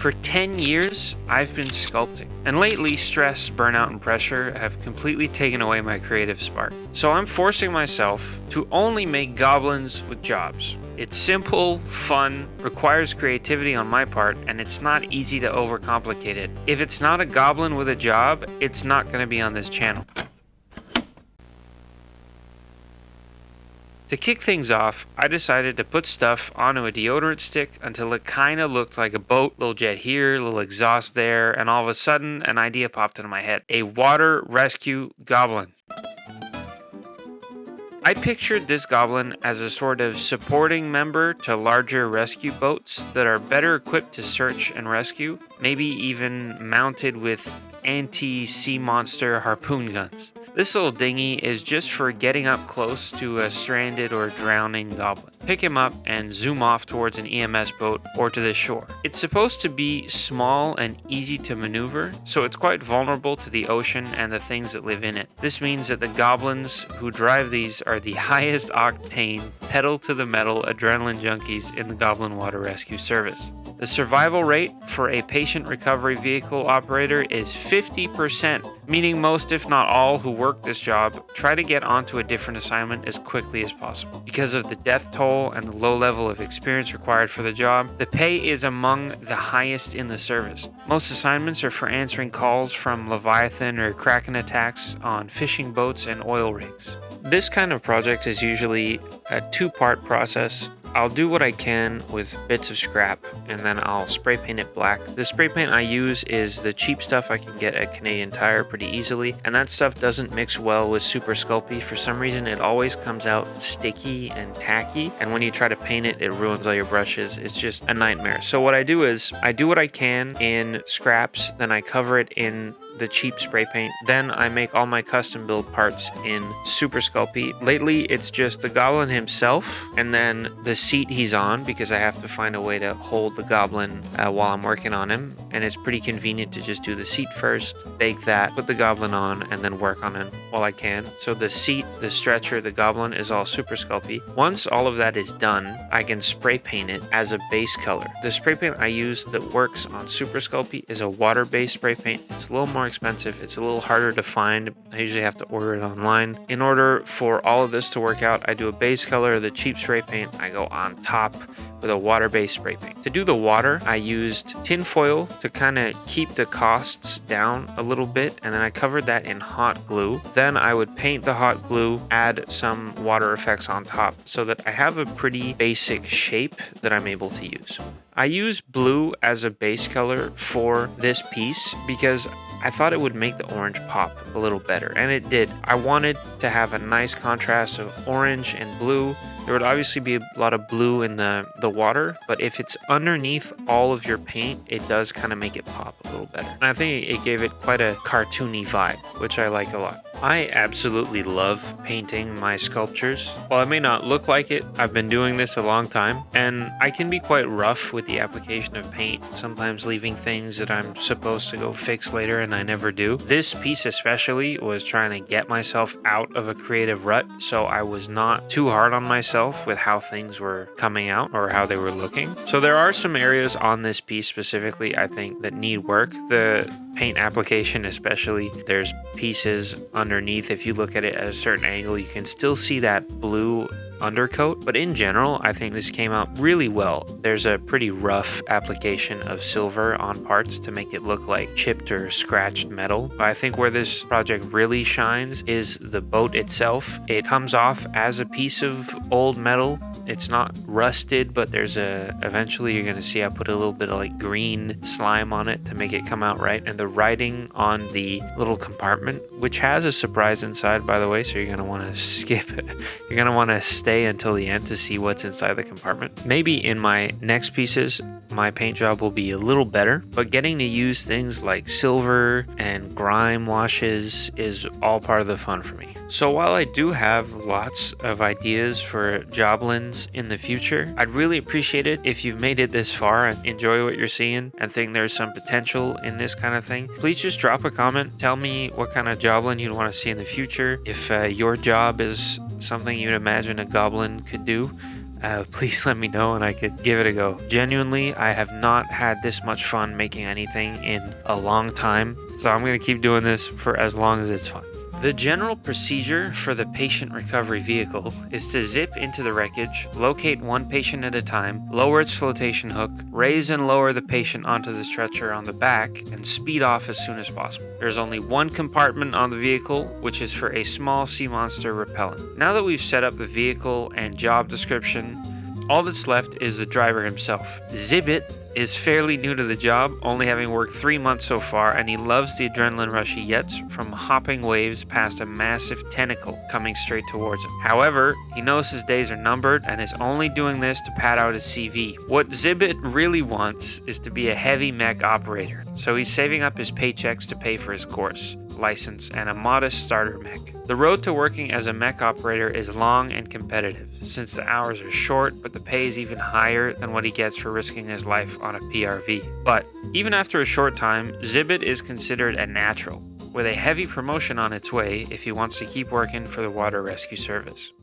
For 10 years, I've been sculpting, and lately stress, burnout, and pressure have completely taken away my creative spark. So I'm forcing myself to only make goblins with jobs. It's simple, fun, requires creativity on my part, and it's not easy to overcomplicate it. If it's not a goblin with a job, it's not going to be on this channel. To kick things off, I decided to put stuff onto a deodorant stick until it kind of looked like a boat. Little jet here, little exhaust there, and all of a sudden an idea popped into my head. A water rescue goblin. I pictured this goblin as a sort of supporting member to larger rescue boats that are better equipped to search and rescue, maybe even mounted with anti-sea monster harpoon guns. This little dinghy is just for getting up close to a stranded or drowning goblin. Pick him up and zoom off towards an EMS boat or to the shore. It's supposed to be small and easy to maneuver, so it's quite vulnerable to the ocean and the things that live in it. This means that the goblins who drive these are the highest octane, pedal to the metal adrenaline junkies in the Goblin Water Rescue Service. The survival rate for a patient recovery vehicle operator is 50%, meaning most, if not all, who work this job try to get onto a different assignment as quickly as possible. Because of the death toll and the low level of experience required for the job, the pay is among the highest in the service. Most assignments are for answering calls from Leviathan or Kraken attacks on fishing boats and oil rigs. This kind of project is usually a two-part process. I'll do what I can with bits of scrap, and then I'll spray paint it black. The spray paint I use is the cheap stuff I can get at Canadian Tire pretty easily, and that stuff doesn't mix well with Super Sculpey. For some reason, it always comes out sticky and tacky, and when you try to paint it, it ruins all your brushes. It's just a nightmare. So what I do is, I do what I can in scraps, then I cover it in the cheap spray paint. Then I make all my custom build parts in Super Sculpey. Lately, it's just the goblin himself and then the seat he's on, because I have to find a way to hold the goblin while I'm working on him. And it's pretty convenient to just do the seat first, bake that, put the goblin on, and then work on it while I can. So the seat, the stretcher, the goblin is all Super Sculpey. Once all of that is done, I can spray paint it as a base color. The spray paint I use that works on Super Sculpey is a water-based spray paint. It's a little more expensive. It's a little harder to find. I usually have to order it online. In order for all of this to work out, I do a base color, the cheap spray paint. I go on top with a water-based spray paint. To do the water, I used tin foil to kind of keep the costs down a little bit, and then I covered that in hot glue. Then I would paint the hot glue, add some water effects on top so that I have a pretty basic shape that I'm able to use. I use blue as a base color for this piece because I thought it would make the orange pop a little better, and it did. I wanted to have a nice contrast of orange and blue. There would obviously be a lot of blue in the water, but if it's underneath all of your paint, it does kind of make it pop a little better. And I think it gave it quite a cartoony vibe, which I like a lot. I absolutely love painting my sculptures. While it may not look like it, I've been doing this a long time, and I can be quite rough with the application of paint, sometimes leaving things that I'm supposed to go fix later and I never do. This piece especially was trying to get myself out of a creative rut, so I was not too hard on myself with how things were coming out or how they were looking. So there are some areas on this piece specifically I think that need work. The paint application especially, there's pieces underneath. If you look at it at a certain angle, you can still see that blue undercoat, but in general I think this came out really well. There's a pretty rough application of silver on parts to make it look like chipped or scratched metal. But I think where this project really shines is the boat itself. It comes off as a piece of old metal. It's not rusted, but eventually you're gonna see I put a little bit of like green slime on it to make it come out right. And the writing on the little compartment, which has a surprise inside, by the way, so you're gonna want to skip it. You're gonna want to stay until the end to see what's inside the compartment. Maybe in my next pieces, my paint job will be a little better, but getting to use things like silver and grime washes is all part of the fun for me. So while I do have lots of ideas for Joblins in the future, I'd really appreciate it if you've made it this far and enjoy what you're seeing and think there's some potential in this kind of thing. Please just drop a comment. Tell me what kind of Joblin you'd want to see in the future. If your job is something you'd imagine a goblin could do, please let me know and I could give it a go. Genuinely, I have not had this much fun making anything in a long time, so I'm going to keep doing this for as long as it's fun. The general procedure for the patient recovery vehicle is to zip into the wreckage, locate one patient at a time, lower its flotation hook, raise and lower the patient onto the stretcher on the back, and speed off as soon as possible. There's only one compartment on the vehicle, which is for a small sea monster repellent. Now that we've set up the vehicle and job description, all that's left is the driver himself. Zibbit is fairly new to the job, only having worked 3 months so far, and he loves the adrenaline rush he gets from hopping waves past a massive tentacle coming straight towards him. However, he knows his days are numbered and is only doing this to pad out his CV. What Zibbit really wants is to be a heavy mech operator, so he's saving up his paychecks to pay for his course, license, and a modest starter mech. The road to working as a mech operator is long and competitive, since the hours are short, but the pay is even higher than what he gets for risking his life on a PRV. But even after a short time, Zibbit is considered a natural, with a heavy promotion on its way if he wants to keep working for the Water Rescue Service.